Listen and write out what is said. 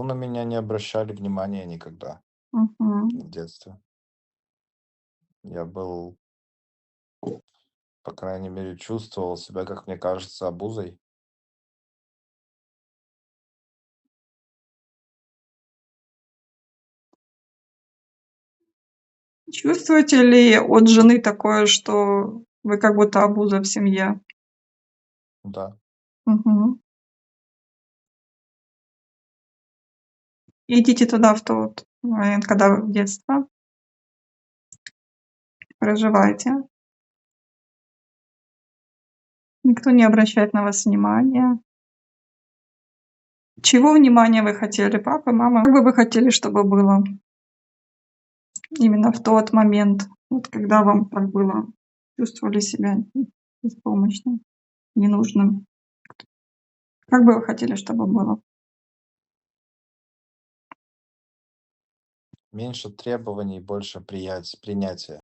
Ну, на меня не обращали внимания никогда Мгм. в детстве. Я был, по крайней мере, чувствовал себя, как мне кажется, обузой. Чувствуете ли от жены такое, что вы как будто обуза в семье? Да. Мгм. Идите туда в тот момент, когда вы в детство проживаете. Никто не обращает на вас внимания. Чего внимания вы хотели? Папа, мама? Как бы вы хотели, чтобы было именно в тот момент, вот когда вам так было, чувствовали себя беспомощным, ненужным? Как бы вы хотели, чтобы было? Меньше требований, больше принятия.